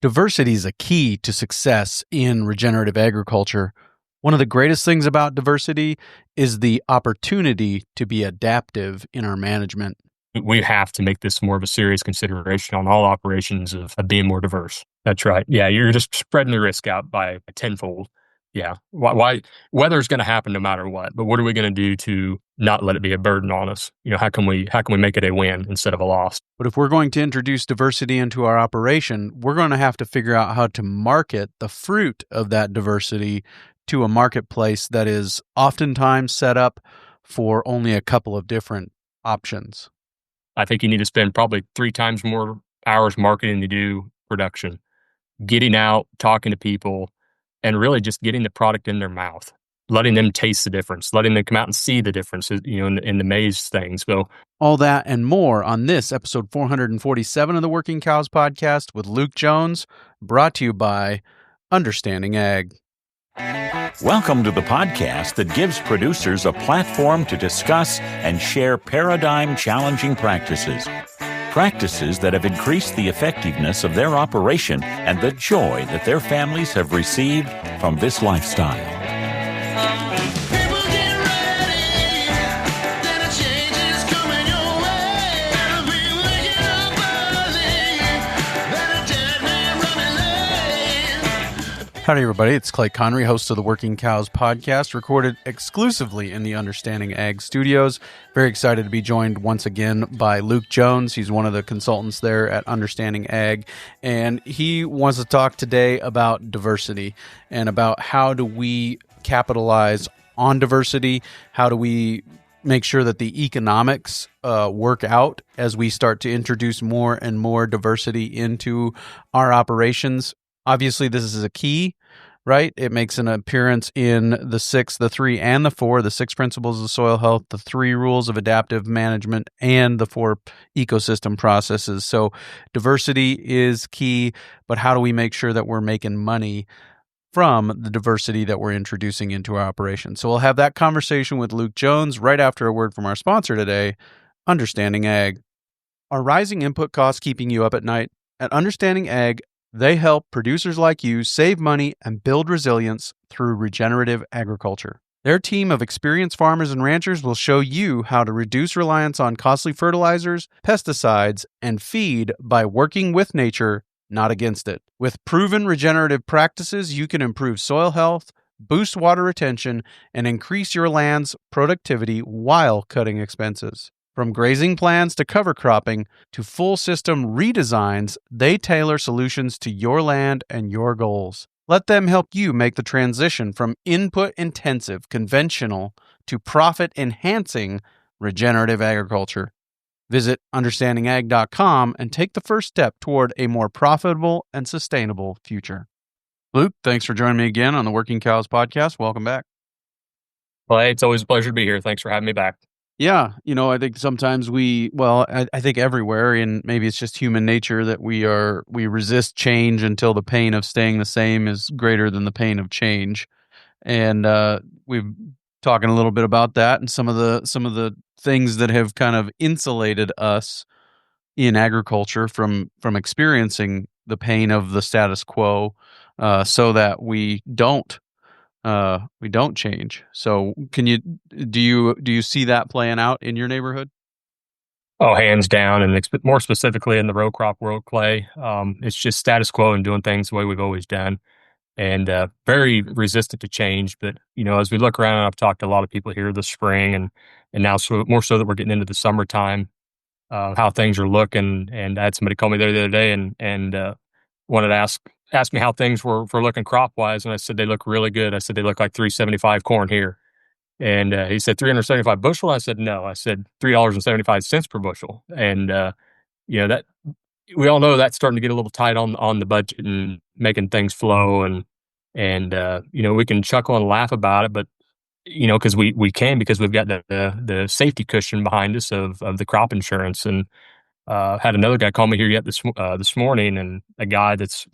Diversity is a key to success in regenerative agriculture. One of the greatest things about diversity is the opportunity to be adaptive in our management. We have to make this more of a serious consideration on all operations of being more diverse. That's right. Yeah, you're just spreading the risk out by tenfold. Yeah. Why weather's going to happen no matter what, but what are we going to do to not let it be a burden on us? How can we make it a win instead of a loss? But if we're going to introduce diversity into our operation, we're going to have to figure out how to market the fruit of that diversity to a marketplace that is oftentimes set up for only a couple of different options. I think you need to spend probably 3 times more hours marketing than you do production. Getting out, talking to people, and really just getting the product in their mouth, letting them taste the difference, letting them come out and see the difference, in the maize things. So all that and more on this episode 447 of the Working Cows podcast with Luke Jones, brought to you by Understanding Ag. Welcome to the podcast that gives producers a platform to discuss and share paradigm-challenging practices. Practices that have increased the effectiveness of their operation and the joy that their families have received from this lifestyle. Howdy, everybody. It's Clay Connery, host of the Working Cows podcast, recorded exclusively in the Understanding Ag studios. Very excited to be joined once again by Luke Jones. He's one of the consultants there at Understanding Ag, and he wants to talk today about diversity and about how do we capitalize on diversity, how do we make sure that the economics work out as we start to introduce more and more diversity into our operations. Obviously, this is a key, right? It makes an appearance in the 6, the 3, and the 4, the 6 principles of soil health, the 3 rules of adaptive management, and the 4 ecosystem processes. So diversity is key, but how do we make sure that we're making money from the diversity that we're introducing into our operation? So we'll have that conversation with Luke Jones right after a word from our sponsor today, Understanding Ag. Are rising input costs keeping you up at night? At Understanding Ag, they help producers like you save money and build resilience through regenerative agriculture. Their team of experienced farmers and ranchers will show you how to reduce reliance on costly fertilizers, pesticides, and feed by working with nature, not against it. With proven regenerative practices, you can improve soil health, boost water retention, and increase your land's productivity while cutting expenses. From grazing plans to cover cropping to full system redesigns, they tailor solutions to your land and your goals. Let them help you make the transition from input-intensive, conventional to profit-enhancing regenerative agriculture. Visit understandingag.com and take the first step toward a more profitable and sustainable future. Luke, thanks for joining me again on the Working Cows podcast. Welcome back. Well, hey, it's always a pleasure to be here. Thanks for having me back. Yeah, I think sometimes I think everywhere, and maybe it's just human nature that we resist change until the pain of staying the same is greater than the pain of change. And we've talking a little bit about that and some of the things that have kind of insulated us in agriculture from experiencing the pain of the status quo, so that we don't change. So do you see that playing out in your neighborhood? Oh, hands down. And more specifically in the row crop world, Clay, it's just status quo and doing things the way we've always done, and very resistant to change. But, as we look around, I've talked to a lot of people here this spring and now more so that we're getting into the summertime, how things are looking. And I had somebody call me there the other day and wanted to asked me how things were looking crop-wise, and I said they look really good. I said they look like 375 corn here. And he said 375 bushel? I said no. I said $3.75 per bushel. And, that we all know that's starting to get a little tight on the budget and making things flow. And we can chuckle and laugh about it, but, because we can, because we've got the safety cushion behind us of the crop insurance. And had another guy call me here yet this morning, and a guy that's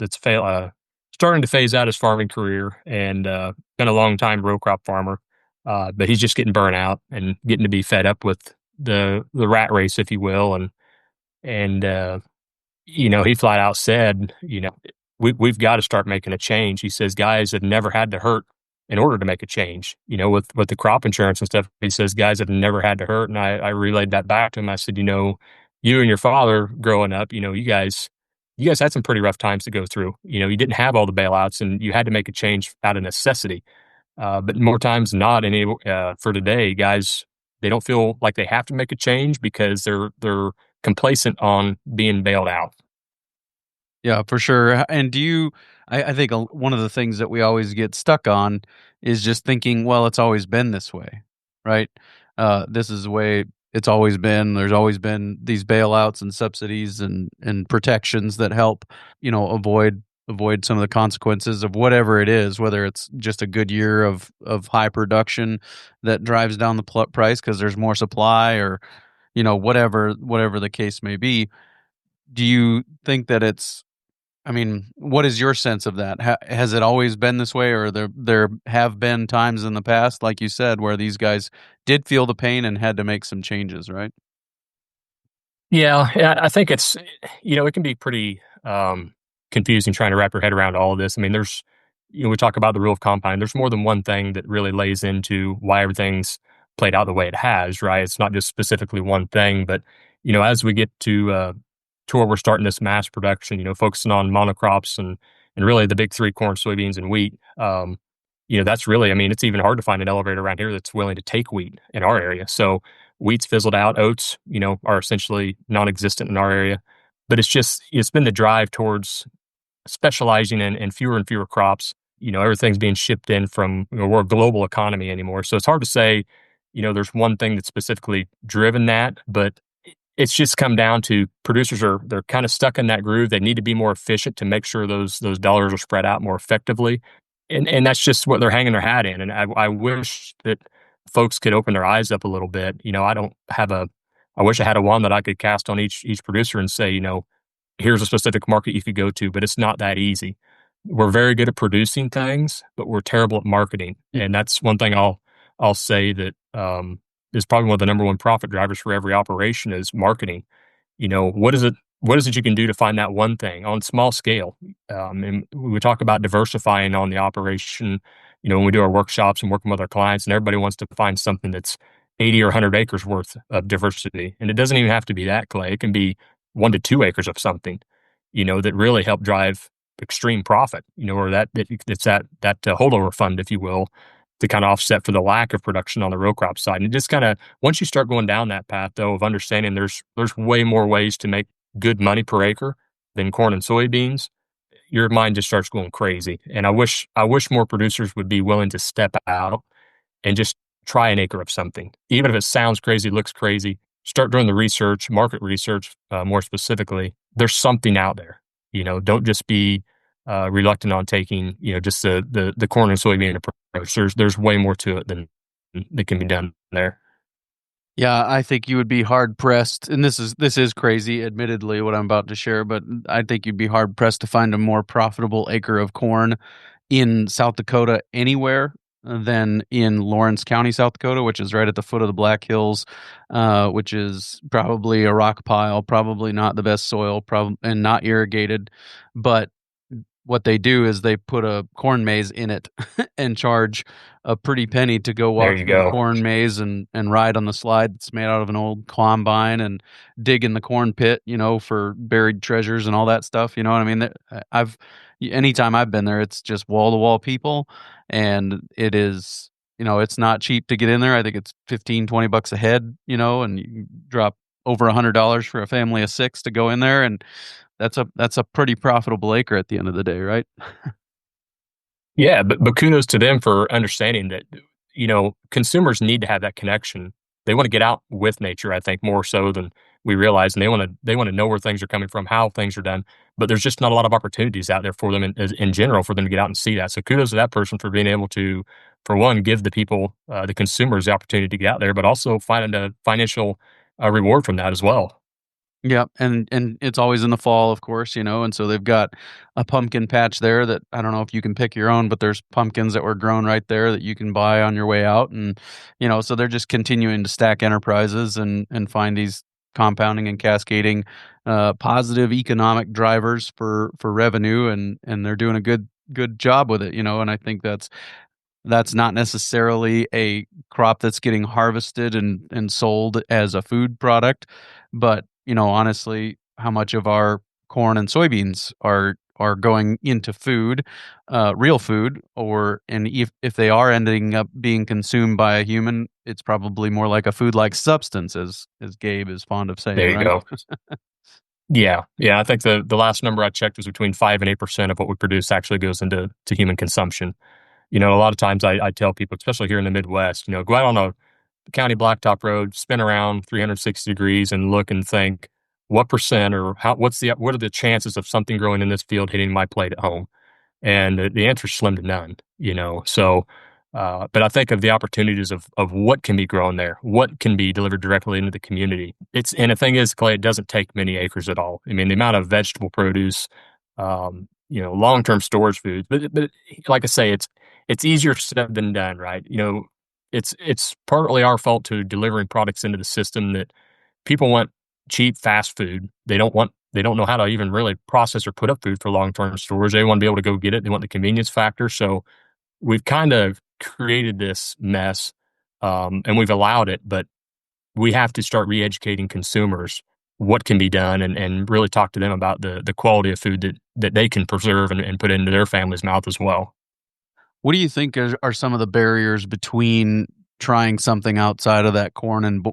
starting to phase out his farming career and been a long time row crop farmer, but he's just getting burnt out and getting to be fed up with the rat race, if you will, and he flat out said, we've got to start making a change. He says guys have never had to hurt in order to make a change. With the crop insurance and stuff, he says guys have never had to hurt. And I relayed that back to him. I said, you and your father growing up, you guys had some pretty rough times to go through. You didn't have all the bailouts and you had to make a change out of necessity. But more times than not, for today, guys, they don't feel like they have to make a change because they're complacent on being bailed out. Yeah, for sure. And I think one of the things that we always get stuck on is just thinking, well, it's always been this way, right? This is the way it's always been. There's always been these bailouts and subsidies and protections that help, avoid some of the consequences of whatever it is, whether it's just a good year of high production that drives down the price because there's more supply, or whatever the case may be. Do you think that what is your sense of that? Has it always been this way, or there have been times in the past, like you said, where these guys did feel the pain and had to make some changes, right? Yeah, I think it can be pretty confusing trying to wrap your head around all of this. I mean, we talk about the rule of compound. There's more than one thing that really lays into why everything's played out the way it has, right? It's not just specifically one thing, but as we get to where we're starting this mass production, focusing on monocrops and really the big three: corn, soybeans, and wheat. That's really, it's even hard to find an elevator around here that's willing to take wheat in our area. So wheat's fizzled out. Oats, are essentially non-existent in our area. But it's been the drive towards specializing in fewer and fewer crops. Everything's being shipped in from, we're a global economy anymore. So it's hard to say, there's one thing that's specifically driven that, but it's just come down to producers they're kind of stuck in that groove. They need to be more efficient to make sure those dollars are spread out more effectively. And that's just what they're hanging their hat in. And I wish that folks could open their eyes up a little bit. I wish I had a wand that I could cast on each producer and say, here's a specific market you could go to, but it's not that easy. We're very good at producing things, but we're terrible at marketing. And that's one thing I'll say that is probably one of the number one profit drivers for every operation is marketing. What is it you can do to find that one thing on small scale? And we talk about diversifying on the operation, when we do our workshops and working with our clients, and everybody wants to find something that's 80 or 100 acres worth of diversity. And it doesn't even have to be that, Clay. It can be 1 to 2 acres of something, that really help drive extreme profit, or it's that holdover fund, if you will, to kind of offset for the lack of production on the row crop side. And it just kind of, once you start going down that path, though, of understanding there's way more ways to make good money per acre than corn and soybeans, your mind just starts going crazy. And I wish more producers would be willing to step out and just try an acre of something. Even if it sounds crazy, looks crazy, start doing the research, market research, more specifically. There's something out there. Don't just be reluctant on taking, just the corn and soybean approach. There's way more to it than that can be done there. Yeah, I think you would be hard pressed, and this is crazy, admittedly, what I'm about to share, but I think you'd be hard pressed to find a more profitable acre of corn in South Dakota anywhere than in Lawrence County, South Dakota, which is right at the foot of the Black Hills, which is probably a rock pile, probably not the best soil, and not irrigated, but what they do is they put a corn maze in it and charge a pretty penny to go walk through the corn maze and ride on the slide that's made out of an old combine and dig in the corn pit, for buried treasures and all that stuff. You know what I mean? Anytime I've been there, it's just wall to wall people, and it is, it's not cheap to get in there. I think it's $15-20 a head, and you drop over $100 for a family of 6 to go in there, and that's a pretty profitable acre at the end of the day, right? Yeah, but kudos to them for understanding that, consumers need to have that connection. They want to get out with nature, I think, more so than we realize, and they want to know where things are coming from, how things are done. But there's just not a lot of opportunities out there for them in general for them to get out and see that. So kudos to that person for being able to, for one, give the people, the consumers, the opportunity to get out there, but also find a financial reward from that as well. Yeah, and it's always in the fall, of course, and so they've got a pumpkin patch there that I don't know if you can pick your own, but there's pumpkins that were grown right there that you can buy on your way out, and so they're just continuing to stack enterprises and find these compounding and cascading positive economic drivers for revenue, and they're doing a good job with it, and I think that's not necessarily a crop that's getting harvested and sold as a food product, but honestly, how much of our corn and soybeans are going into food, real food, and if they are ending up being consumed by a human, it's probably more like a food-like substance, as Gabe is fond of saying, There you right? go. Yeah. I think the last number I checked was between 5 and 8% of what we produce actually goes into human consumption. A lot of times I tell people, especially here in the Midwest, go out on a county blacktop road, spin around 360 degrees, and look and think, what percent or what are the chances of something growing in this field hitting my plate at home? And the answer is slim to none. So, but I think of the opportunities of what can be grown there, what can be delivered directly into the community. And the thing is, Clay, it doesn't take many acres at all. I mean, the amount of vegetable produce, long-term storage foods, but like I say, it's easier said than done, right? It's partly our fault to delivering products into the system that people want cheap, fast food. They don't know how to even really process or put up food for long-term storage. They want to be able to go get it. They want the convenience factor. So we've kind of created this mess, and we've allowed it, but we have to start re-educating consumers what can be done and really talk to them about the quality of food that they can preserve and put into their family's mouth as well. What do you think are some of the barriers between trying something outside of that corn and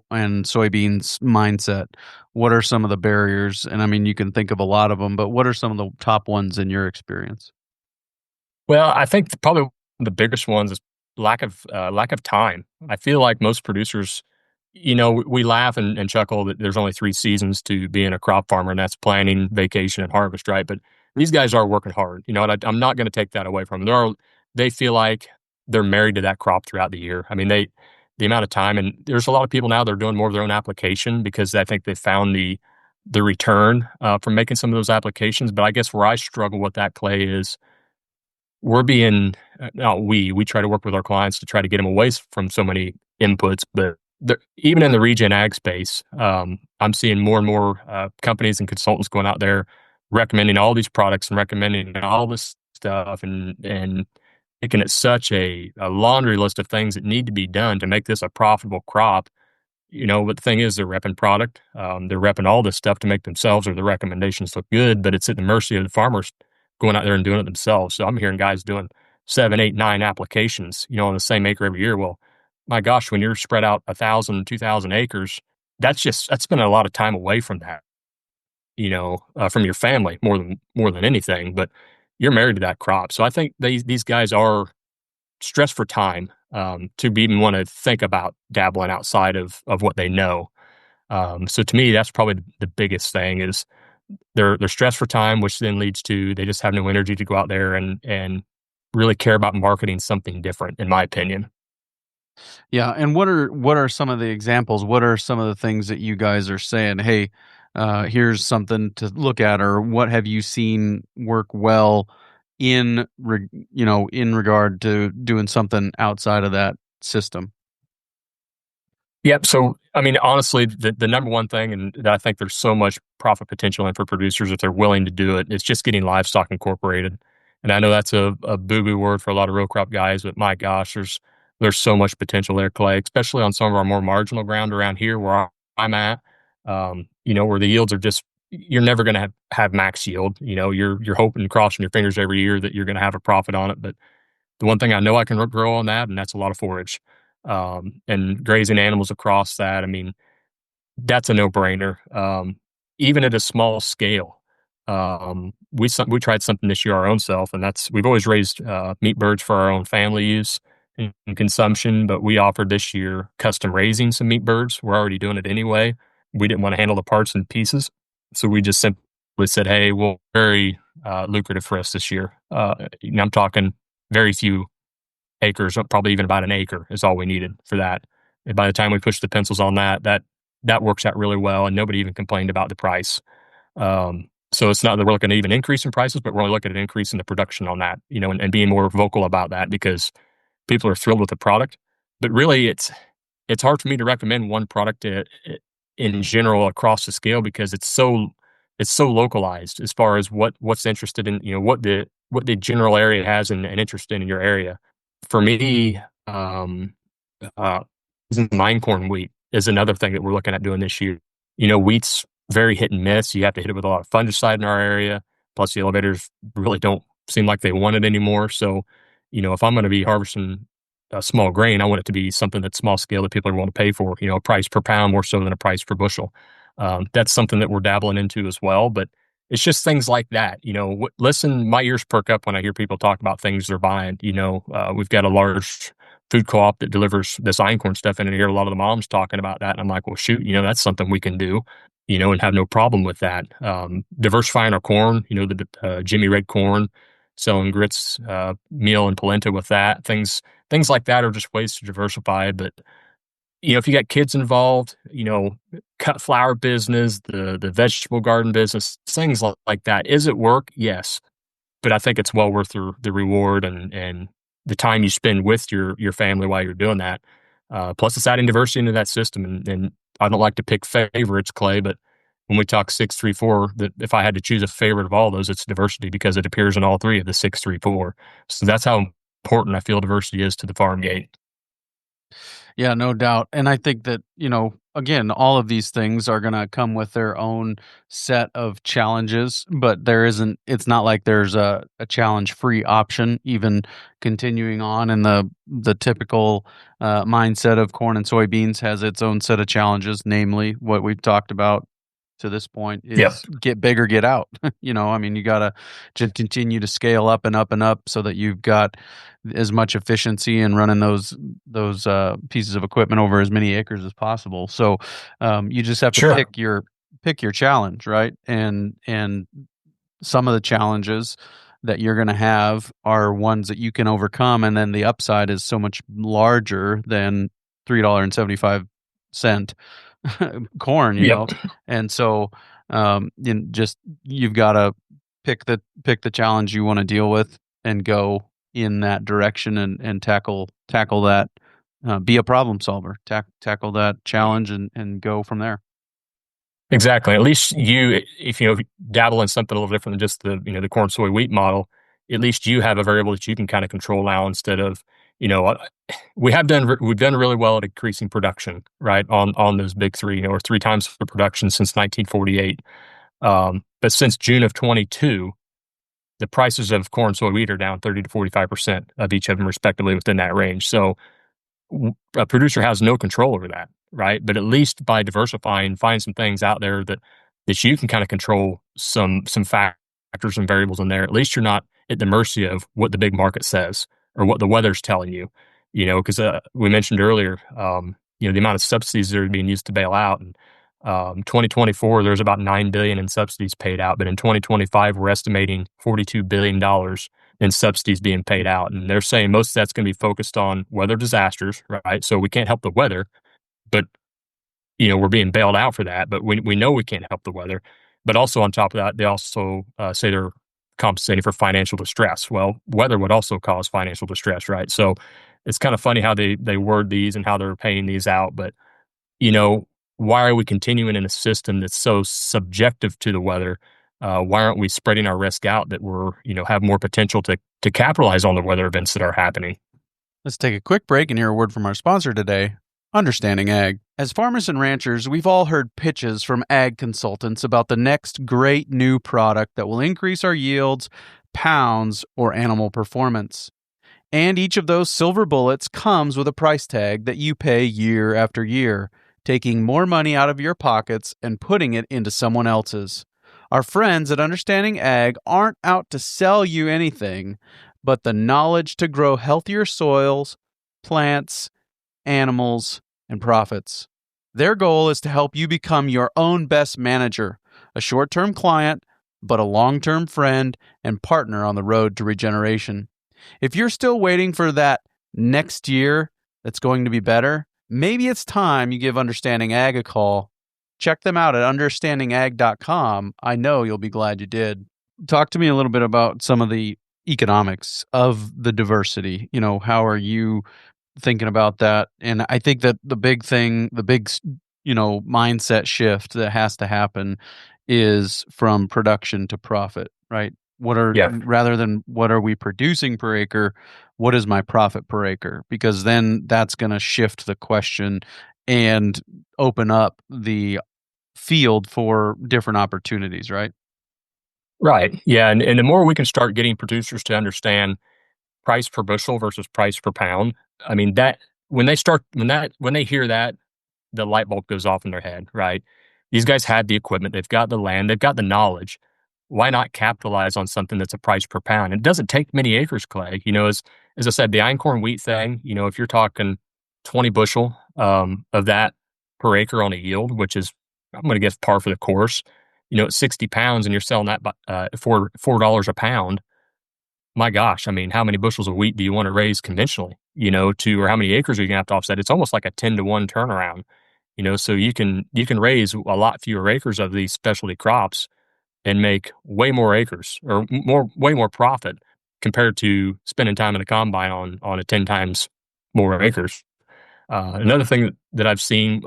soybeans mindset? What are some of the barriers? And I mean, you can think of a lot of them, but what are some of the top ones in your experience? Well, I think probably the biggest ones is lack of time. I feel like most producers, we laugh and chuckle that there's only 3 seasons to being a crop farmer, and that's planting, vacation, and harvest, right? But these guys are working hard, and I'm not going to take that away from them. They feel like they're married to that crop throughout the year. I mean, the amount of time, and there's a lot of people now that are doing more of their own application because I think they found the return from making some of those applications. But I guess where I struggle with that, Clay, is we're being no, we try to work with our clients to try to get them away from so many inputs, but even in the regen ag space, I'm seeing more and more companies and consultants going out there recommending all these products and recommending all this stuff and making it such a laundry list of things that need to be done to make this a profitable crop. But the thing is, they're repping product. They're repping all this stuff to make themselves or the recommendations look good, but it's at the mercy of the farmers going out there and doing it themselves. So I'm hearing guys doing 7, 8, 9 applications, on the same acre every year. Well, my gosh, when you're spread out 1,000, 2,000 acres, that's spending a lot of time away from that, from your family more than anything. But you're married to that crop. So I think these guys are stressed for time to even want to think about dabbling outside of what they know. So to me, that's probably the biggest thing is they're stressed for time, which then leads to they just have no energy to go out there and really care about marketing something different, in my opinion. Yeah, and what are some of the examples? What are some of the things that you guys are saying? Hey, here's something to look at, or what have you seen work well in regard to doing something outside of that system? Yep. So, I mean, honestly, the number one thing, and that I think there's so much profit potential in for producers if they're willing to do it, is just getting livestock incorporated. And I know that's a boo-boo word for a lot of row crop guys, but my gosh, there's so much potential there, Clay, especially on some of our more marginal ground around here where I'm at, where the yields are just, you're never going to have max yield. You're hoping and crossing your fingers every year that you're going to have a profit on it. But the one thing I know I can grow on that, and that's a lot of forage. And grazing animals across that, I mean, that's a no-brainer. Even at a small scale, we tried something this year our own self, and we've always raised meat birds for our own family use and consumption, but we offered this year custom raising some meat birds. We're already doing it anyway. We didn't want to handle the parts and pieces, so we just simply said, "Hey, well, very lucrative for us this year." I'm talking very few acres, probably even about an acre is all we needed for that. And by the time we pushed the pencils on that works out really well, and nobody even complained about the price. So it's not that we're looking at even increase in prices, but we're only looking at an increase in the production on that, and being more vocal about that because people are thrilled with the product. But really, it's hard for me to recommend one product in general across the scale because it's so localized as far as what's interested in, what the general area has and interest in your area. For me, uh, mine corn wheat is another thing that we're looking at doing this year. Wheat's very hit and miss. You have to hit it with a lot of fungicide in our area. Plus, the elevators really don't seem like they want it anymore. So, if I'm going to be harvesting a small grain, I want it to be something that's small scale that people are willing to pay for. A price per pound more so than a price per bushel. That's something that we're dabbling into as well. But it's just things like that. Listen, my ears perk up when I hear people talk about things they're buying. We've got a large food co-op that delivers this einkorn stuff, and I hear a lot of the moms talking about that. And I'm like, well, shoot, that's something we can do, and have no problem with that. Diversifying our corn, the Jimmy Red corn, selling grits, meal and polenta with that. Things like that are just ways to diversify. But, if you got kids involved, cut flower business, the vegetable garden business, things like that. Is it work? Yes. But I think it's well worth the reward and the time you spend with your family while you're doing that. Plus, it's adding diversity into that system. And I don't like to pick favorites, Clay, but when we talk 6-3-4, that if I had to choose a favorite of all those, it's diversity because it appears in all three of the 6-3-4. So that's how important I feel diversity is to the farm gate. Yeah, no doubt. And I think that, again, all of these things are going to come with their own set of challenges, but it's not like there's a challenge-free option, even continuing on. And the typical mindset of corn and soybeans has its own set of challenges, namely what we've talked about to this point is get big or get out. You got to just continue to scale up and up and up so that you've got as much efficiency in running those pieces of equipment over as many acres as possible. So you just have to pick your challenge, right? And some of the challenges that you're going to have are ones that you can overcome, and then the upside is so much larger than $3.75 corn, and so you've got to pick the challenge you want to deal with and go in that direction and tackle that, be a problem solver, tackle that challenge and go from there. Exactly. At least if you dabble in something a little different than just the corn, soy, wheat model, at least you have a variable that you can kind of control now instead of, we've done really well at increasing production, right? On those big three, or 3 times the production since 1948. But since June of 22, the prices of corn, soy, wheat are down 30 to 45% of each of them respectively within that range. So a producer has no control over that, right? But at least by diversifying, find some things out there that you can kind of control some factors and variables in there. At least you're not at the mercy of what the big market says or what the weather's telling you, because we mentioned earlier, the amount of subsidies that are being used to bail out. And 2024, there's about $9 billion in subsidies paid out, but in 2025, we're estimating $42 billion in subsidies being paid out. And they're saying most of that's going to be focused on weather disasters, right? So we can't help the weather, but, we're being bailed out for that. But we know we can't help the weather. But also on top of that, they also say they're compensating for financial distress. Well, weather would also cause financial distress, right? So it's kind of funny how they word these and how they're paying these out. But, why are we continuing in a system that's so subjective to the weather? Why aren't we spreading our risk out that we're, have more potential to capitalize on the weather events that are happening? Let's take a quick break and hear a word from our sponsor today, Understanding Ag. As farmers and ranchers, we've all heard pitches from ag consultants about the next great new product that will increase our yields, pounds, or animal performance. And each of those silver bullets comes with a price tag that you pay year after year, taking more money out of your pockets and putting it into someone else's. Our friends at Understanding Ag aren't out to sell you anything, but the knowledge to grow healthier soils, plants, animals, and profits. Their goal is to help you become your own best manager, a short-term client, but a long-term friend and partner on the road to regeneration. If you're still waiting for that next year that's going to be better, maybe it's time you give Understanding Ag a call. Check them out at understandingag.com. I know you'll be glad you did. Talk to me a little bit about some of the economics of the diversity. How are you thinking about that? And I think that the big thing, mindset shift that has to happen is from production to profit, right? Yeah. Rather than what are we producing per acre, what is my profit per acre? Because then that's going to shift the question and open up the field for different opportunities, right? Right. Yeah. And the more we can start getting producers to understand price per bushel versus price per pound, I mean, that when they hear that, the light bulb goes off in their head, right? These guys have the equipment, they've got the land, they've got the knowledge. Why not capitalize on something that's a price per pound? It doesn't take many acres, Clay. As I said, the einkorn wheat thing, if you're talking 20 bushel of that per acre on a yield, which is, I'm going to guess, par for the course, at 60 pounds and you're selling that for $4 a pound. My gosh, I mean, how many bushels of wheat do you want to raise conventionally, or how many acres are you going to have to offset? It's almost like a 10-to-1 turnaround. So you can raise a lot fewer acres of these specialty crops and make way more acres or way more profit compared to spending time in the combine on a 10 times more acres. Another thing that I've seen,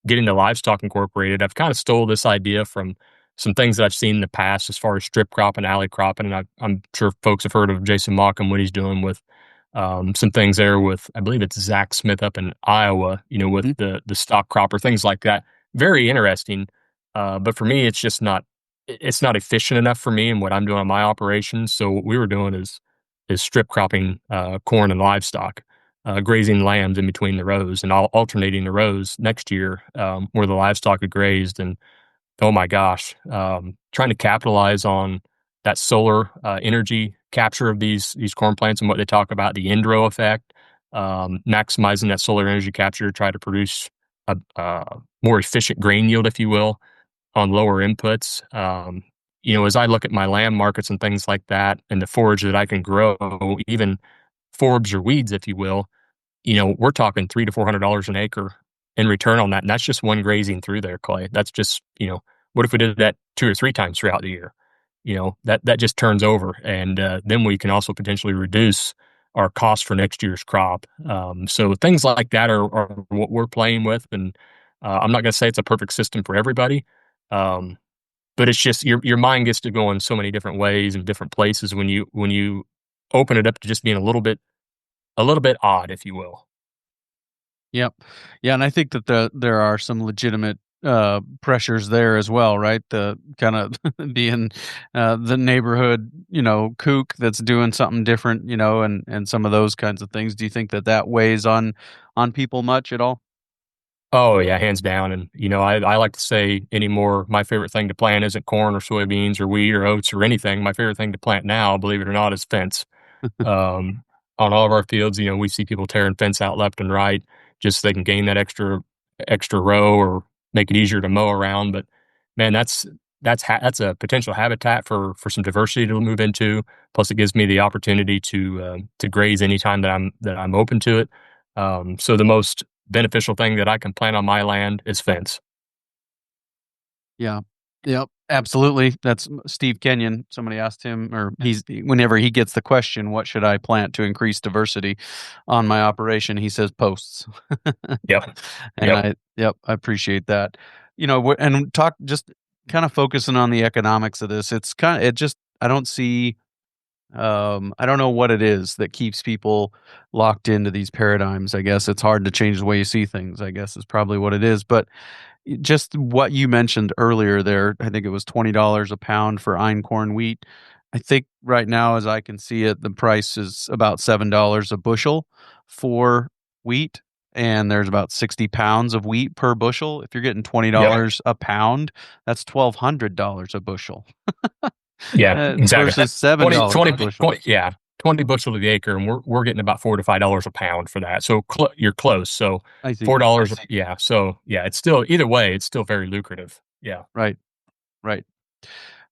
getting the livestock incorporated, I've kind of stole this idea from some things that I've seen in the past as far as strip crop and alley cropping. And I'm sure folks have heard of Jason Mockham, what he's doing with some things there with, I believe it's Zach Smith up in Iowa, with the stock crop or things like that. Very interesting. But for me, it's not efficient enough for me and what I'm doing on my operations. So what we were doing is strip cropping corn and livestock, grazing lambs in between the rows and alternating the rows next year where the livestock had grazed. And oh my gosh, trying to capitalize on that solar energy capture of these corn plants and what they talk about, the end row effect, maximizing that solar energy capture to try to produce a more efficient grain yield, if you will, on lower inputs. As I look at my land markets and things like that and the forage that I can grow, even forbs or weeds, if you will, we're talking $300 to $400 an acre in return on that. And that's just one grazing through there, Clay. That's just, what if we did that 2 or 3 times throughout the year? That just turns over. And then we can also potentially reduce our cost for next year's crop. So things like that are what we're playing with. And I'm not going to say it's a perfect system for everybody. But it's just your mind gets to go in so many different ways and different places when you open it up to just being a little bit odd, if you will. Yep. Yeah, and I think that there are some legitimate pressures there as well, right? The kind of being the neighborhood, kook that's doing something different, and some of those kinds of things. Do you think that weighs on people much at all? Oh yeah, hands down. And I like to say anymore, my favorite thing to plant isn't corn or soybeans or wheat or oats or anything. My favorite thing to plant now, believe it or not, is fence. Um, on all of our fields, we see people tearing fence out left and right just so they can gain that extra row or make it easier to mow around. But man, that's a potential habitat for some diversity to move into. Plus, it gives me the opportunity to graze anytime that I'm open to it. So the most beneficial thing that I can plant on my land is fence. Yeah. Yep. Absolutely. That's Steve Kenyon. Somebody asked him, or whenever he gets the question, what should I plant to increase diversity on my operation? He says posts. Yep. And I appreciate that. And talk just kind of focusing on the economics of this. I don't see, I don't know what it is that keeps people locked into these paradigms. I guess it's hard to change the way you see things, I guess is probably what it is. But just what you mentioned earlier there, I think it was $20 a pound for einkorn wheat. I think right now, as I can see it, the price is about $7 a bushel for wheat, and there's about 60 pounds of wheat per bushel. If you're getting $20 a pound, that's $1,200 a bushel. Yeah, exactly. Versus $7 a bushel. 20 bushel to the acre, and we're getting about $4 to $5 a pound for that. So you're close. So I see. $4, yeah. So yeah, it's still either way, it's still very lucrative. Yeah, Right.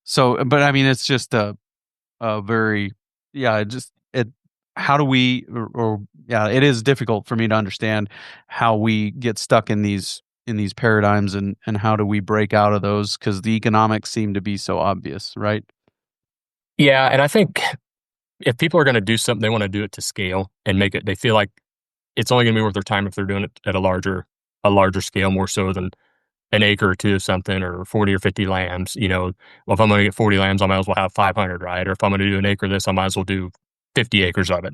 So, but I mean, it's just a very, yeah. How do we, yeah, it is difficult for me to understand how we get stuck in these paradigms and how do we break out of those, because the economics seem to be so obvious, right? yeah, and I think if people are going to do something, they want to do it to scale and make it. They feel like it's only going to be worth their time if they're doing it at a larger a larger scale more so than an acre or two of something or 40 or 50 lambs. Well, if I'm going to get 40 lambs, I might as well have 500, right? Or if I'm going to do an acre of this, I might as well do 50 acres of it.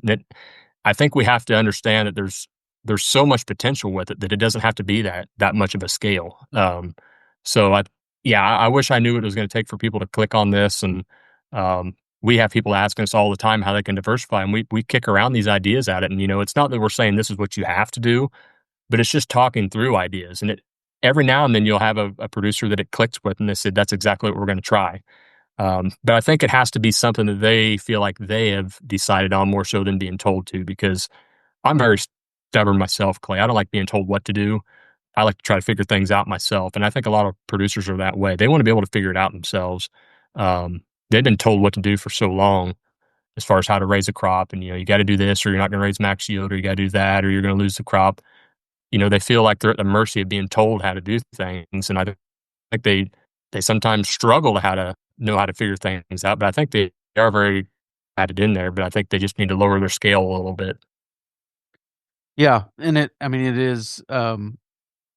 I think we have to understand that there's so much potential with it that it doesn't have to be that much of a scale. So I wish I knew what it was going to take for people to click on this. And we have people asking us all the time how they can diversify, and we kick around these ideas at it. And it's not that we're saying this is what you have to do, but it's just talking through ideas. And every now and then you'll have a producer that it clicks with, and they said that's exactly what we're going to try. But I think it has to be something that they feel like they have decided on more so than being told to, because I'm very stubborn myself, Clay. I don't like being told what to do. I like to try to figure things out myself. And I think a lot of producers are that way. They want to be able to figure it out themselves. They've been told what to do for so long as far as how to raise a crop. And, you got to do this, or you're not going to raise max yield, or you got to do that, or you're going to lose the crop. They feel like they're at the mercy of being told how to do things. And I think they sometimes struggle to how to know how to figure things out. But I think they are very added in there, but I think they just need to lower their scale a little bit. Yeah, and it is,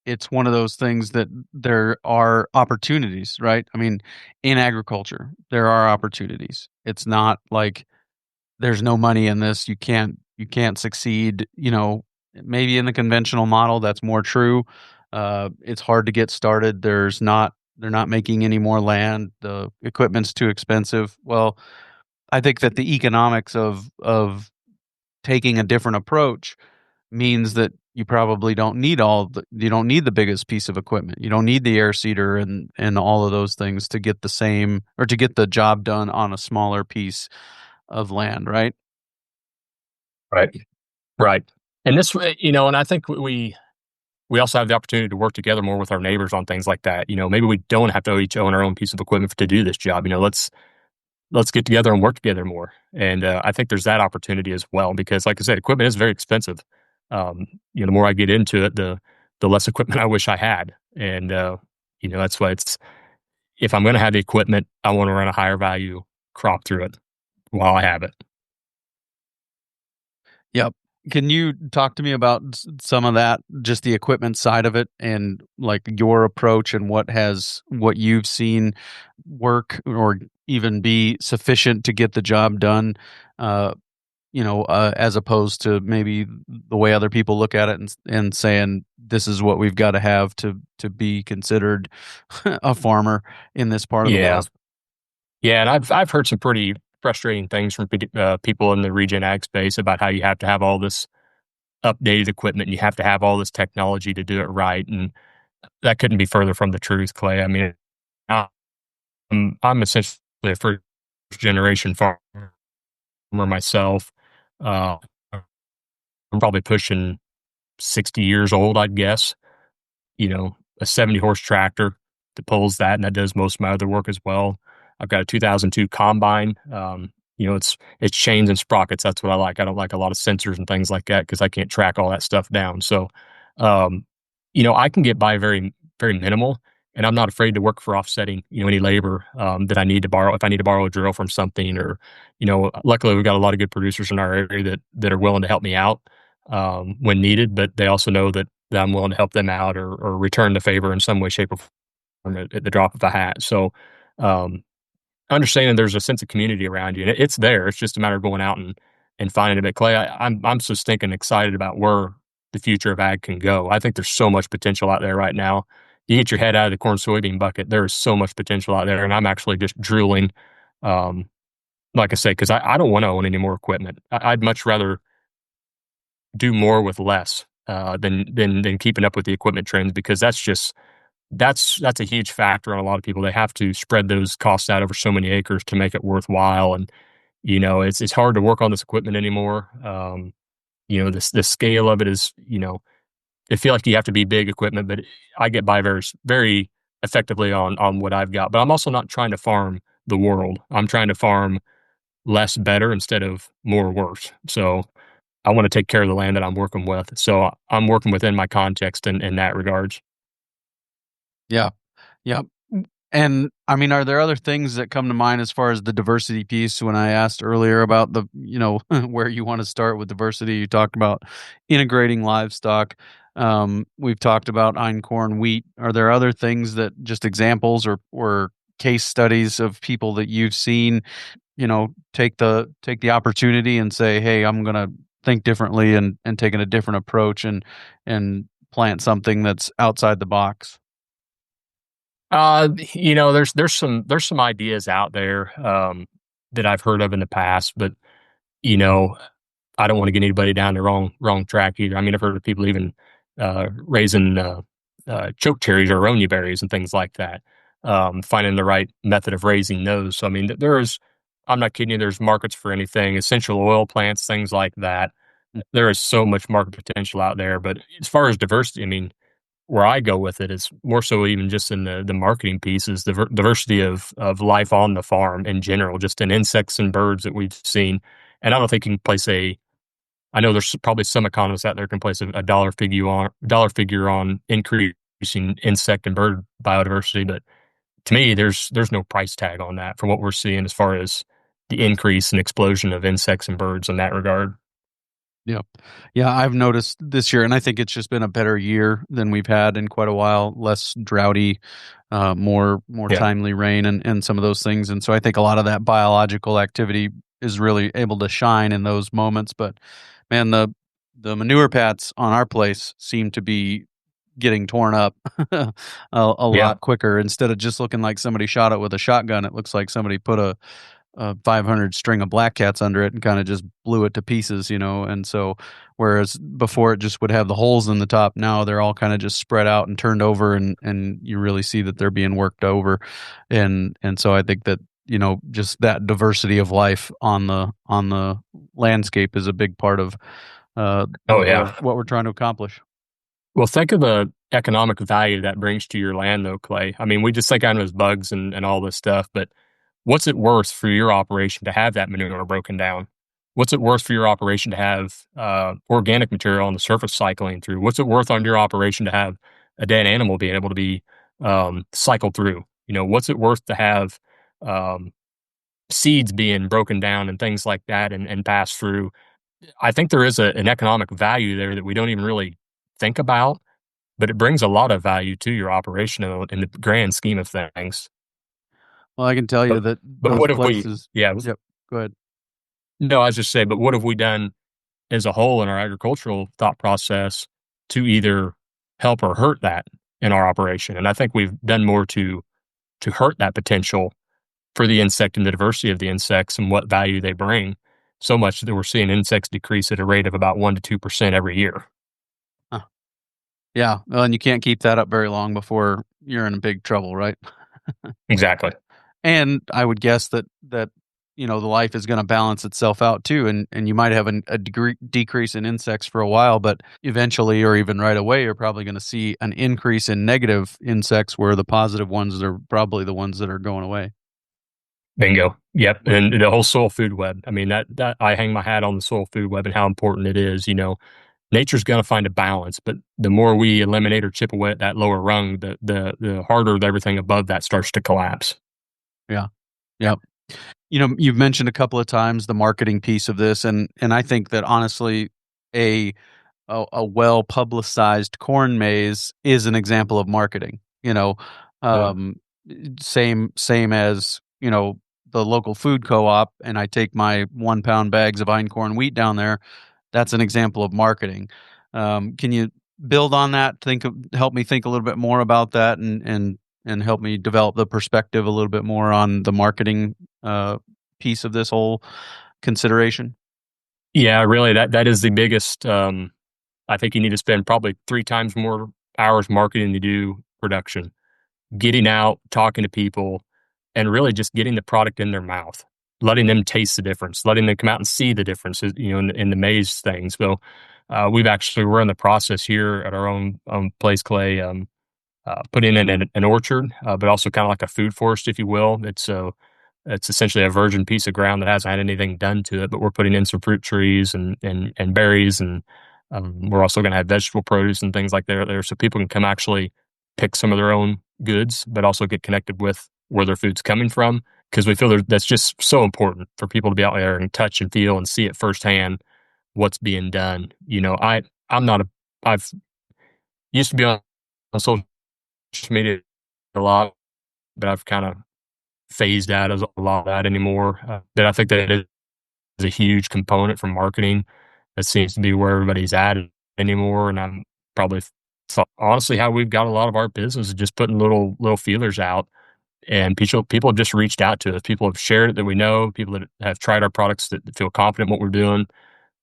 it's one of those things that there are opportunities, right? I mean, in agriculture, there are opportunities. It's not like there's no money in this. You can't succeed. Maybe in the conventional model, that's more true. It's hard to get started. They're not making any more land. The equipment's too expensive. Well, I think that the economics of taking a different approach means that you probably don't need you don't need the biggest piece of equipment. You don't need the air seeder and all of those things to get the same, or to get the job done on a smaller piece of land, right? Right. Right. And this way, and I think we also have the opportunity to work together more with our neighbors on things like that. Maybe we don't have to each own our own piece of equipment to do this job. Let's get together and work together more. And I think there's that opportunity as well, because like I said, equipment is very expensive. The more I get into it, the less equipment I wish I had. And, that's why if I'm going to have the equipment, I want to run a higher value crop through it while I have it. Yep. Can you talk to me about some of that, just the equipment side of it, and like your approach and what you've seen work or even be sufficient to get the job done, as opposed to maybe the way other people look at it and saying this is what we've got to have to be considered a farmer in this part of the world. Yeah, and I've heard some pretty frustrating things from people in the regen ag space about how you have to have all this updated equipment and you have to have all this technology to do it right, and that couldn't be further from the truth, Clay. I mean, I'm essentially a first generation farmer myself. I'm probably pushing 60 years old, I'd guess. A 70 horse tractor that pulls that, and that does most of my other work as well. I've got a 2002 combine. It's chains and sprockets. That's what I like. I don't like a lot of sensors and things like that because I can't track all that stuff down. So, I can get by very, very minimal, and I'm not afraid to work for offsetting, any labor that I need to borrow. If I need to borrow a drill from something, or, luckily we've got a lot of good producers in our area that are willing to help me out when needed, but they also know that I'm willing to help them out or return the favor in some way, shape, or form at the drop of a hat. So, understanding there's a sense of community around you, and it's there. It's just a matter of going out and finding it. But Clay, I'm so stinking excited about where the future of ag can go. I think there's so much potential out there right now. You get your head out of the corn soybean bucket, there is so much potential out there, and I'm actually just drooling. Like I say, because I don't want to own any more equipment. I'd much rather do more with less than keeping up with the equipment trends, because that's a huge factor on a lot of people. They have to spread those costs out over so many acres to make it worthwhile. And, it's hard to work on this equipment anymore. The scale of it is, I feel like you have to be big equipment, but I get by very, very effectively on what I've got. But I'm also not trying to farm the world. I'm trying to farm less better instead of more worse. So I want to take care of the land that I'm working with. So I'm working within my context in that regards. Yeah. Yeah. And I mean, are there other things that come to mind as far as the diversity piece? When I asked earlier about where you want to start with diversity, you talked about integrating livestock. We've talked about einkorn wheat. Are there other things that just examples or case studies of people that you've seen, take the opportunity and say, hey, I'm going to think differently and taking a different approach and plant something that's outside the box? There's some ideas out there that I've heard of in the past, but you know, I don't want to get anybody down the wrong track either. I mean, I've heard of people even raising choke cherries or aronia berries and things like that. Finding the right method of raising those. So I mean, I'm not kidding you. There's markets for anything, essential oil plants, things like that. There is so much market potential out there. But as far as diversity, I mean, where I go with it is more so even just in the marketing piece is the diversity of life on the farm in general, just in insects and birds that we've seen. And I don't think you can place I know there's probably some economists out there can place a dollar figure on increasing insect and bird biodiversity, but to me, there's no price tag on that for what we're seeing as far as the increase and explosion of insects and birds in that regard. Yeah. Yeah, I've noticed this year, and I think it's just been a better year than we've had in quite a while, less droughty, more Yeah. timely rain and some of those things. And so I think a lot of that biological activity is really able to shine in those moments. But man, the manure pats on our place seem to be getting torn up a Yeah. lot quicker. Instead of just looking like somebody shot it with a shotgun, it looks like somebody put a 500 string of black cats under it and kind of just blew it to pieces, and so whereas before it just would have the holes in the top, now they're all kind of just spread out and turned over, and you really see that they're being worked over. And so I think that just that diversity of life on the landscape is a big part of Oh what yeah. we're trying to accomplish. Well, think of the economic value that brings to your land, though, Clay. I mean, we just think on those bugs and all this stuff, but what's it worth for your operation to have that manure broken down? What's it worth for your operation to have organic material on the surface cycling through? What's it worth on your operation to have a dead animal being able to be cycled through? What's it worth to have um, seeds being broken down and things like that and passed through? I think there is an economic value there that we don't even really think about, but it brings a lot of value to your operation in the grand scheme of things. Well, I can tell you But that but those what have we? places. Yeah, Yep, go ahead. no, I was just saying. But what have we done as a whole in our agricultural thought process to either help or hurt that in our operation? And I think we've done more to hurt that potential for the insect and the diversity of the insects and what value they bring. So much that we're seeing insects decrease at a rate of about 1 to 2% every year. Huh. Yeah, well, and you can't keep that up very long before you're in big trouble, right? Exactly. And I would guess that the life is going to balance itself out too, and you might have a decrease in insects for a while, but eventually, or even right away, you're probably going to see an increase in negative insects, where the positive ones are probably the ones that are going away. Bingo. Yep. And the whole soil food web. I mean, that I hang my hat on the soil food web and how important it is. Nature's going to find a balance, but the more we eliminate or chip away at that lower rung, the harder everything above that starts to collapse. Yeah. Yeah. You've mentioned a couple of times the marketing piece of this, and I think that honestly, a well publicized corn maze is an example of marketing. Yeah. Um, same as the local food co-op, and I take my 1 pound bags of einkorn wheat down there. That's an example of marketing. Can you build on that? Help me think a little bit more about that, and help me develop the perspective a little bit more on the marketing piece of this whole consideration. Yeah, really, that is the biggest. I think you need to spend probably 3 times more hours marketing to do production, getting out, talking to people, and really just getting the product in their mouth, letting them taste the difference, letting them come out and see the differences, in the maize things. So, we're in the process here at our own place, Clay, putting in an orchard, but also kind of like a food forest, if you will. It's essentially a virgin piece of ground that hasn't had anything done to it, but we're putting in some fruit trees and berries, and we're also going to have vegetable produce and things like that there, so people can come actually pick some of their own goods, but also get connected with where their food's coming from, because we feel that's just so important for people to be out there and touch and feel and see it firsthand what's being done. I'm not a I've used to be on social media a lot, but I've kind of phased out of a lot of that anymore. But I think that it is a huge component for marketing. That seems to be where everybody's at anymore. And I'm probably honestly how we've got a lot of our business is just putting little feelers out, and people have just reached out to us. People have shared it that we know. People that have tried our products that feel confident in what we're doing.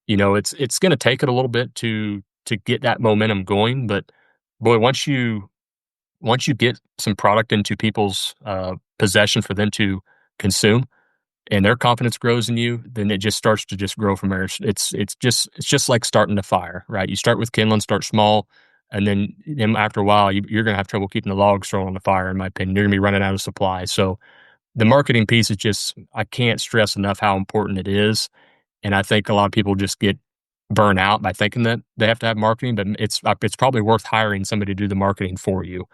It's going to take it a little bit to get that momentum going, but boy, once you get some product into people's possession for them to consume, and their confidence grows in you, then it just starts to just grow from there. It's just like starting a fire, right? You start with kindling, start small, and then after a while, you're going to have trouble keeping the logs thrown on the fire. In my opinion, you're going to be running out of supply. So the marketing piece is just I can't stress enough how important it is, and I think a lot of people just get burn out by thinking that they have to have marketing, but it's probably worth hiring somebody to do the marketing for you.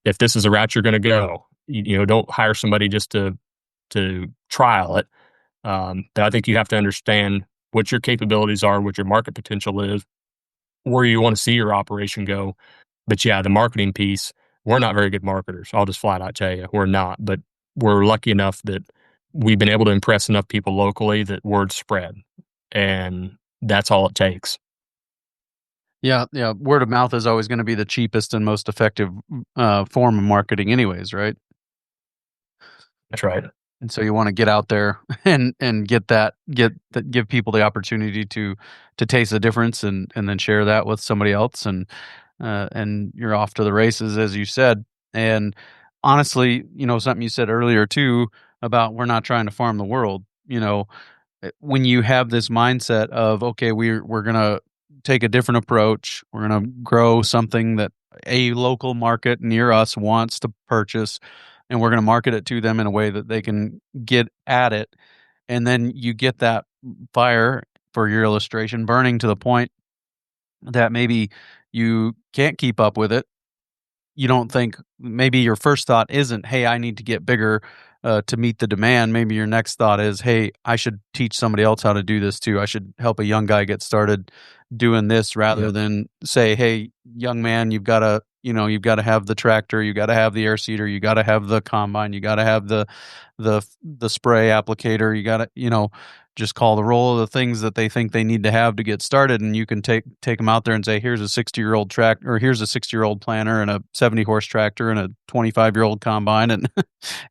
If this is a route you're going to go, don't hire somebody just to trial it. But I think you have to understand what your capabilities are, what your market potential is, where you want to see your operation go. But yeah, the marketing piece, we're not very good marketers. I'll just flat out tell you, we're not. But we're lucky enough that we've been able to impress enough people locally that word spread, and that's all it takes. Yeah, yeah. Word of mouth is always going to be the cheapest and most effective form of marketing, anyways, right? That's right. And so you want to get out there and give people the opportunity to taste the difference and then share that with somebody else and you're off to the races, as you said. And honestly, something you said earlier too about we're not trying to farm the world. When you have this mindset of, okay, we're gonna take a different approach, we're gonna grow something that a local market near us wants to purchase, and we're gonna market it to them in a way that they can get at it, and then you get that fire, for your illustration, burning to the point that maybe you can't keep up with it. You don't think, maybe your first thought isn't, "Hey, I need to get bigger to meet the demand." Maybe your next thought is, "Hey, I should teach somebody else how to do this too. I should help a young guy get started doing this," rather Yep. than say, "Hey, young man, you've got to have the tractor, you got to have the air seeder, you got to have the combine, you got to have the spray applicator, you got to, just call the roll of the things that they think they need to have to get started." And you can take them out there and say, "Here's a 60-year-old tractor, or here's a 60-year-old planter and a 70-horse tractor and a 25-year-old combine, and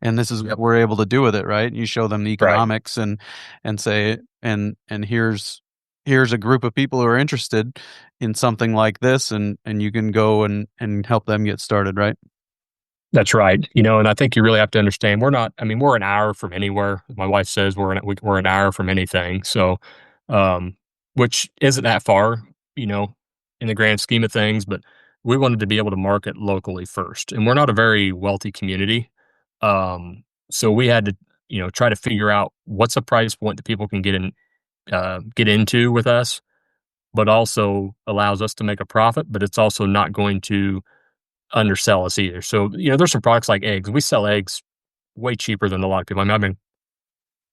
and this is what we're able to do with it," right? And you show them the Right. economics and say, and here's a group of people who are interested in something like this, and you can go and help them get started, right? That's right. And I think you really have to understand we're an hour from anywhere. My wife says we're an hour from anything. So, um, which isn't that far, you know, in the grand scheme of things, but we wanted to be able to market locally first. And we're not a very wealthy community. So we had to, try to figure out what's a price point that people can get into with us, but also allows us to make a profit, but it's also not going to undersell us either. So, there's some products like eggs. We sell eggs way cheaper than a lot of people. I mean, I've been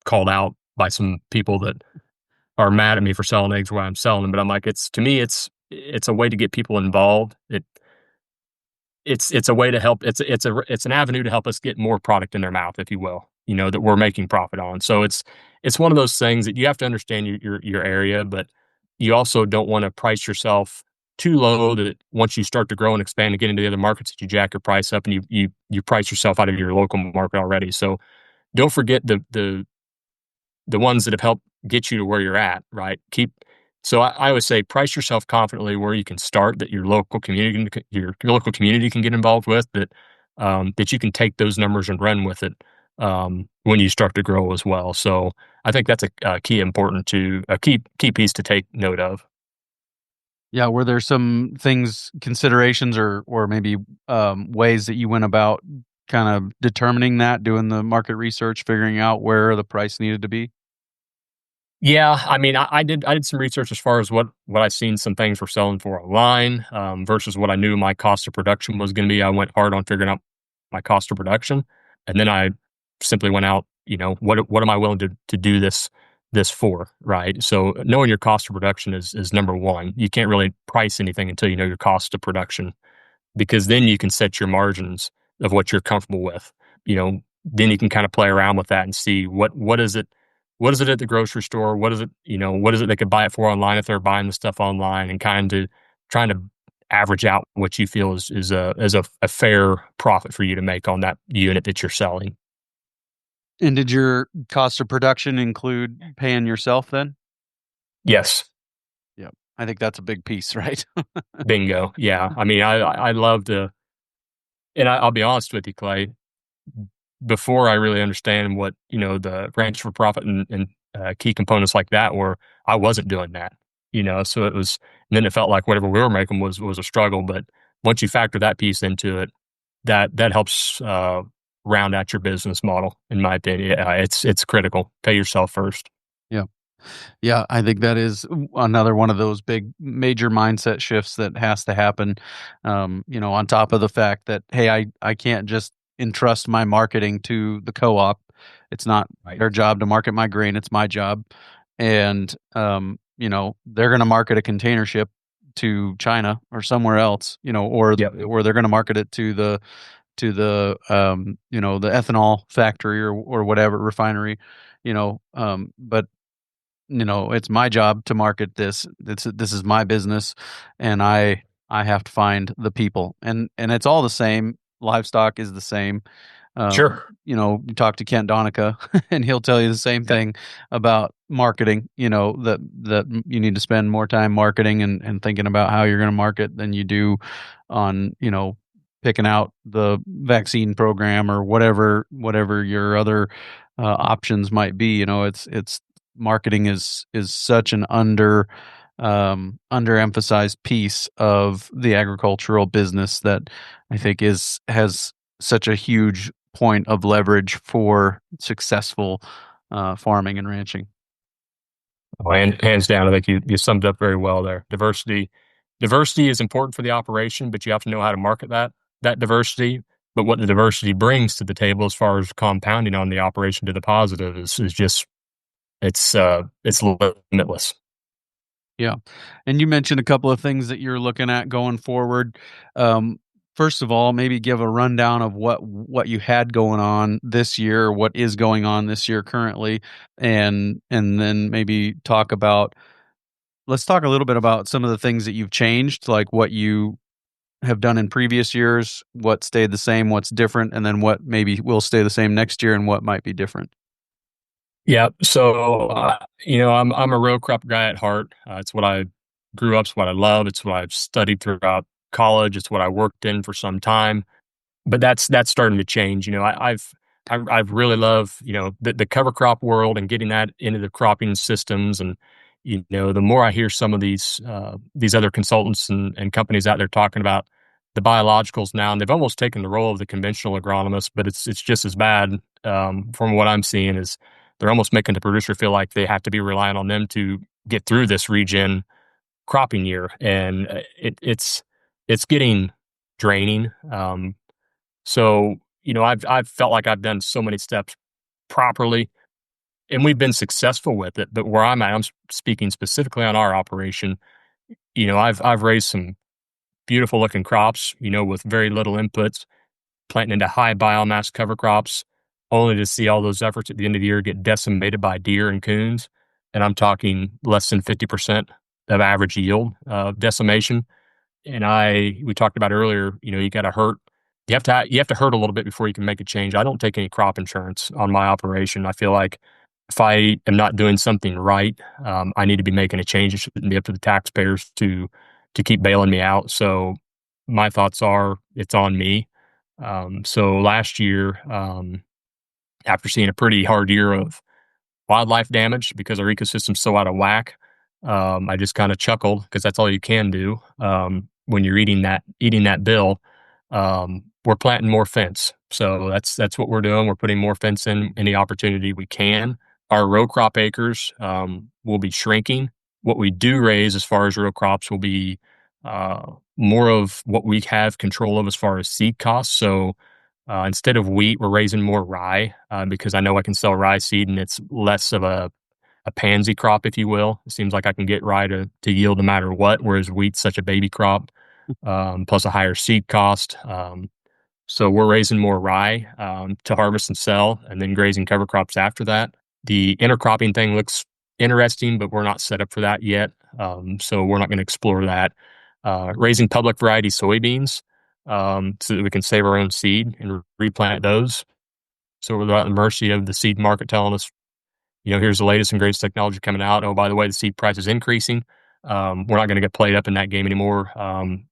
called out by some people that are mad at me for selling eggs where I'm selling them, but I'm like, to me, it's a way to get people involved. It's a way to help. It's an avenue to help us get more product in their mouth, if you will. That we're making profit on. So it's one of those things that you have to understand your area, but you also don't want to price yourself too low that once you start to grow and expand and get into the other markets that you jack your price up and you price yourself out of your local market already. So don't forget the ones that have helped get you to where you're at, right? I always say price yourself confidently where you can start, that your local community can get involved with, that you can take those numbers and run with it when you start to grow as well. So I think that's a key piece to take note of. Yeah, were there some considerations, or maybe ways that you went about kind of determining that, doing the market research, figuring out where the price needed to be? Yeah, I mean, I did some research as far as what I seen some things were selling for online versus what I knew my cost of production was going to be. I went hard on figuring out my cost of production, and then I simply went out. What am I willing to do this this for, right? So knowing your cost of production is number one. You can't really price anything until you know your cost of production, because then you can set your margins of what you're comfortable with. Then you can kind of play around with that and see what is it at the grocery store? What is it, what is it they could buy it for online if they're buying the stuff online, and kind of trying to average out what you feel is a fair profit for you to make on that unit that you're selling. And did your cost of production include paying yourself then? Yes. Yeah. I think that's a big piece, right? Bingo. Yeah. I mean, I love to, and I'll be honest with you, Clay, before I really understand what, the range for profit and key components like that were, I wasn't doing that, so it was, and then it felt like whatever we were making was a struggle. But once you factor that piece into it, that helps, round out your business model, in my opinion. Yeah, it's critical. Pay yourself first. Yeah. Yeah, I think that is another one of those big major mindset shifts that has to happen. On top of the fact that, hey, I can't just entrust my marketing to the co-op. It's not Right. their job to market my grain, it's my job. And they're going to market a container ship to China or somewhere else, or Yep. or they're going to market it to the the ethanol factory or whatever refinery, but it's my job to market this. This is my business, and I have to find the people, and it's all the same. Livestock is the same. Sure. You talk to Kent Donica, and he'll tell you the same thing about marketing. That you need to spend more time marketing and thinking about how you're going to market than you do on picking out the vaccine program or whatever your other options might be. It's marketing is such an underemphasized piece of the agricultural business that I think has such a huge point of leverage for successful farming and ranching. Oh, and hands down, I think you summed it up very well there. Diversity is important for the operation, but you have to know how to market that diversity. But what the diversity brings to the table, as far as compounding on the operation to the positive, is just it's limitless. Yeah. And you mentioned a couple of things that you're looking at going forward. First of all, maybe give a rundown of what you had going on this year, what is going on this year currently, and then maybe let's talk a little bit about some of the things that you've changed, like what you have done in previous years, what stayed the same, what's different, and then what maybe will stay the same next year and what might be different. Yeah. So, I'm a row crop guy at heart. It's what I grew up. It's what I love. It's what I've studied throughout college. It's what I worked in for some time. But that's starting to change. I've really loved, the cover crop world and getting that into the cropping systems. And the more I hear some of these other consultants and companies out there talking about the biologicals now, and they've almost taken the role of the conventional agronomist, but it's just as bad, from what I'm seeing. Is they're almost making the producer feel like they have to be relying on them to get through this regen cropping year, and it's getting draining. So, I've felt like I've done so many steps properly, and we've been successful with it. But where I'm speaking specifically on our operation. I've raised some beautiful looking crops, with very little inputs, planting into high biomass cover crops, only to see all those efforts at the end of the year get decimated by deer and coons. And I'm talking less than 50% of average yield decimation. And we talked about earlier, you got to hurt. You have to hurt a little bit before you can make a change. I don't take any crop insurance on my operation. I feel like if I am not doing something right, I need to be making a change. It shouldn't be up to the taxpayers to keep bailing me out. So my thoughts are it's on me. So last year, after seeing a pretty hard year of wildlife damage because our ecosystem's so out of whack, I just kind of chuckled because that's all you can do when you're eating that bill. We're planting more fence, so that's what we're doing. We're putting more fence in any opportunity we can. Our row crop acres will be shrinking. What we do raise as far as row crops will be more of what we have control of as far as seed costs. So instead of wheat, we're raising more rye because I know I can sell rye seed and it's less of a a pansy crop, if you will. It seems like I can get rye to yield no matter what, whereas wheat's such a baby crop, plus a higher seed cost. So we're raising more rye to harvest and sell, and then grazing cover crops after that. The intercropping thing looks interesting, but we're not set up for that yet. So we're not going to explore that. Raising public variety soybeans so that we can save our own seed and replant those. So we're not at the mercy of the seed market telling us, here's the latest and greatest technology coming out. Oh, by the way, the seed price is increasing. We're not going to get played up in that game anymore.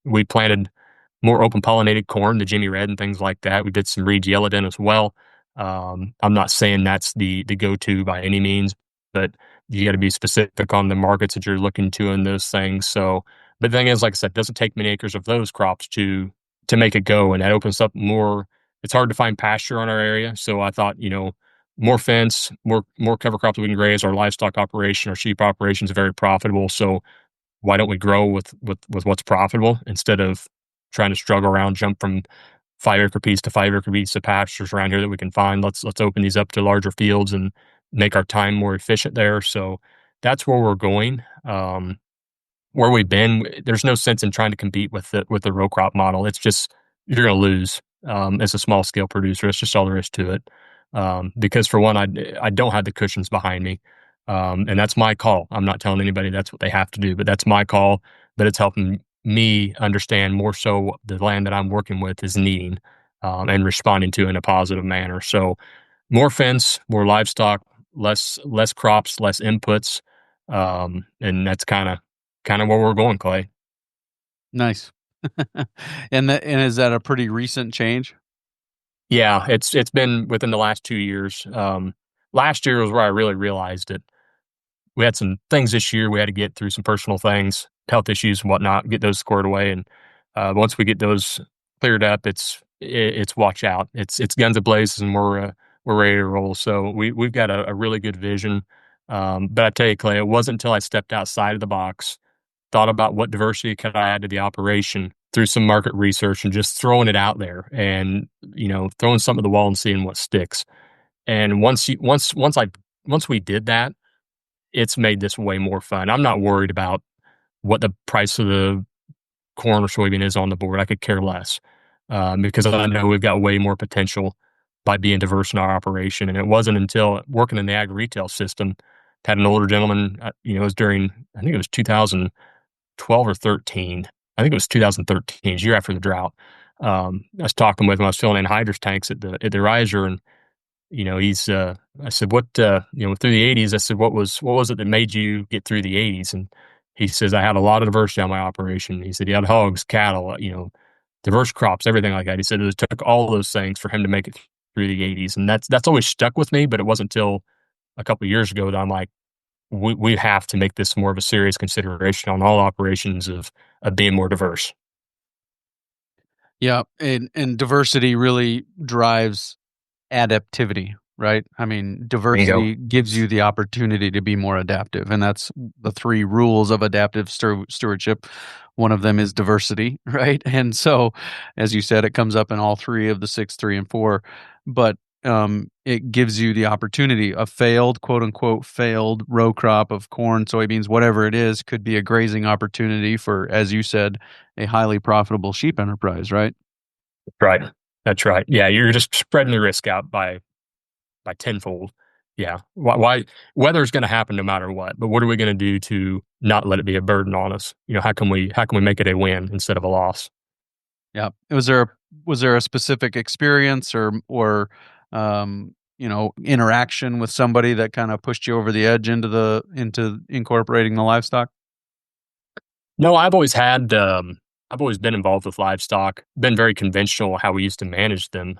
We planted more open pollinated corn, the Jimmy Red and things like that. We did some Reed's Yellowden as well. I'm not saying that's the go-to by any means, but you got to be specific on the markets that you're looking to in those things. So, but the thing is, like I said, it doesn't take many acres of those crops to make it go, and that opens up more. It's hard to find pasture on our area, so I thought, more fence, more cover crops we can graze. Our livestock operation, our sheep operation is very profitable. So why don't we grow with what's profitable instead of trying to struggle around, jump from 5 acre piece to 5 acre piece of pastures around here that we can find. Let's open these up to larger fields and make our time more efficient there. So that's where we're going. Where we've been, there's no sense in trying to compete with the row crop model. It's just, you're going to lose as a small scale producer. It's just all there is to it. Because for one, I don't have the cushions behind me. And that's my call. I'm not telling anybody that's what they have to do, but that's my call. But it's helping me understand more so the land that I'm working with is needing and responding to in a positive manner. So more fence, more livestock, less crops, less inputs, and that's kind of where we're going, Clay. Nice. And is that a pretty recent change? Yeah, it's been within the last 2 years. Last year was where I really realized it. We had some things this year. We had to get through some personal things, health issues and whatnot, get those squared away. And once we get those cleared up, it's watch out. It's guns ablazes, and we're ready to roll. So we've got a really good vision. But I tell you, Clay, it wasn't until I stepped outside of the box, thought about what diversity could I add to the operation through some market research and just throwing it out there and, throwing something at the wall and seeing what sticks. And once we did that, it's made this way more fun. I'm not worried about what the price of the corn or soybean is on the board. I could care less because I know we've got way more potential by being diverse in our operation. And it wasn't until working in the ag retail system, had an older gentleman, it was during, I think it was 2012 or 13. I think it was 2013, year after the drought. I was talking with him. I was filling in hydrous tanks at the riser, and he's. I said, "What? Through the '80s." I said, "What was it that made you get through the '80s?" And he says, "I had a lot of diversity on my operation." He said he had hogs, cattle, diverse crops, everything like that. He said it took all those things for him to make it through the '80s, and that's always stuck with me. But it wasn't until a couple of years ago that I'm like, we have to make this more of a serious consideration on all operations of being more diverse. Yeah, and diversity really drives adaptivity, right? I mean, diversity gives you the opportunity to be more adaptive, and that's the 3 rules of adaptive stewardship. One of them is diversity, right? And so, as you said, it comes up in all 3 of the 6, 3, and 4, but it gives you the opportunity. A failed, quote unquote, failed row crop of corn, soybeans, whatever it is, could be a grazing opportunity for, as you said, a highly profitable sheep enterprise, right? Right. That's right. Yeah, you're just spreading the risk out by tenfold. Yeah. Why weather's going to happen no matter what, but what are we going to do to not let it be a burden on us? How can we make it a win instead of a loss? Yeah. Was there a specific experience or interaction with somebody that kind of pushed you over the edge into incorporating the livestock? No, I've always been involved with livestock, been very conventional how we used to manage them.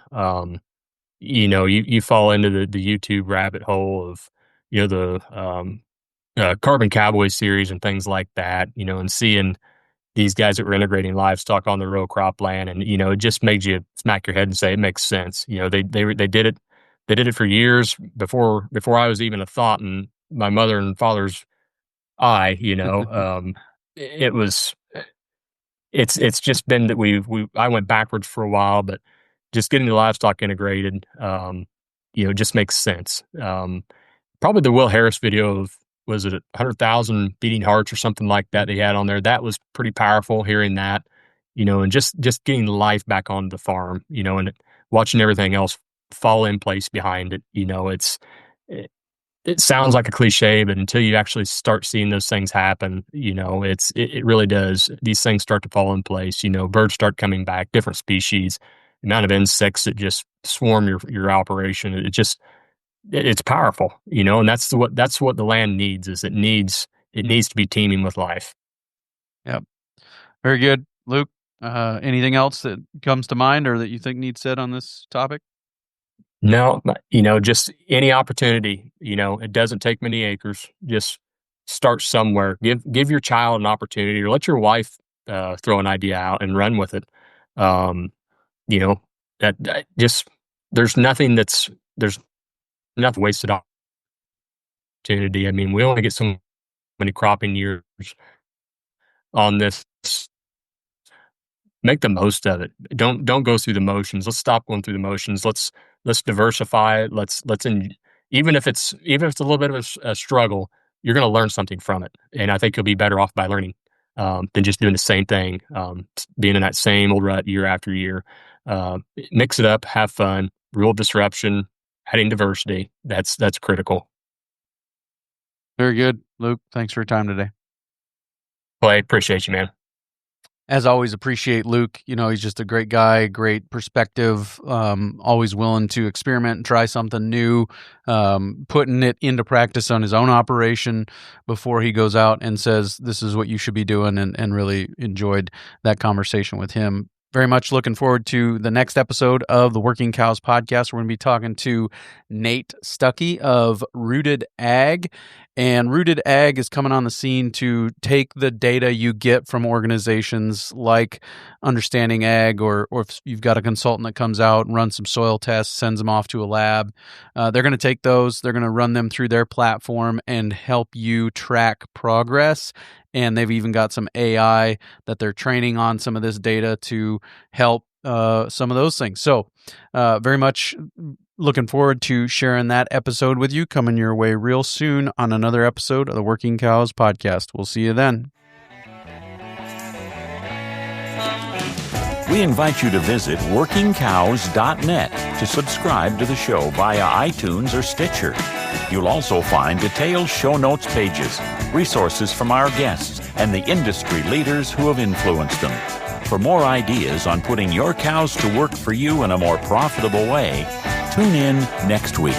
You fall into the YouTube rabbit hole of, the Carbon Cowboy series and things like that, and seeing these guys that were integrating livestock on the row crop land. And, it just made you smack your head and say, it makes sense. They did it. They did it for years before I was even a thought in my mother and father's eye, it was, it's just been that I went backwards for a while, but just getting the livestock integrated, just makes sense. Probably the Will Harris video of was it 100,000 beating hearts or something like that he had on there. That was pretty powerful hearing that, and just getting life back on the farm, and watching everything else fall in place behind it. It sounds like a cliche, but until you actually start seeing those things happen, it really does. These things start to fall in place. Birds start coming back, different species, the amount of insects that just swarm your operation. It's powerful, and that's what the land needs. Is it needs to be teeming with life. Yep. Very good, Luke. Anything else that comes to mind or that you think needs said on this topic? No, just any opportunity, it doesn't take many acres. Just start somewhere. Give your child an opportunity, or let your wife throw an idea out and run with it. That just there's nothing wasted opportunity. I mean, we only get so many cropping years on this. Make the most of it. Don't go through the motions. Let's stop going through the motions. Let's diversify it. Even if it's a little bit of a struggle, you're going to learn something from it. And I think you'll be better off by learning than just doing the same thing, being in that same old rut year after year. Mix it up, have fun, rule of disruption, adding diversity. That's critical. Very good, Luke. Thanks for your time today. Well, I appreciate you, man. As always, appreciate Luke. He's just a great guy, great perspective, always willing to experiment and try something new, putting it into practice on his own operation before he goes out and says, this is what you should be doing, and really enjoyed that conversation with him. Very much looking forward to the next episode of the Working Cows podcast. We're going to be talking to Nate Stuckey of Rooted Ag. And Rooted Ag is coming on the scene to take the data you get from organizations like Understanding Ag, or if you've got a consultant that comes out and runs some soil tests, sends them off to a lab. They're going to take those, they're going to run them through their platform and help you track progress. And they've even got some AI that they're training on some of this data to help some of those things. So very much looking forward to sharing that episode with you, coming your way real soon on another episode of the Working Cows podcast. We'll see you then. We invite you to visit workingcows.net to subscribe to the show via iTunes or Stitcher. You'll also find detailed show notes pages, resources from our guests, and the industry leaders who have influenced them. For more ideas on putting your cows to work for you in a more profitable way, tune in next week.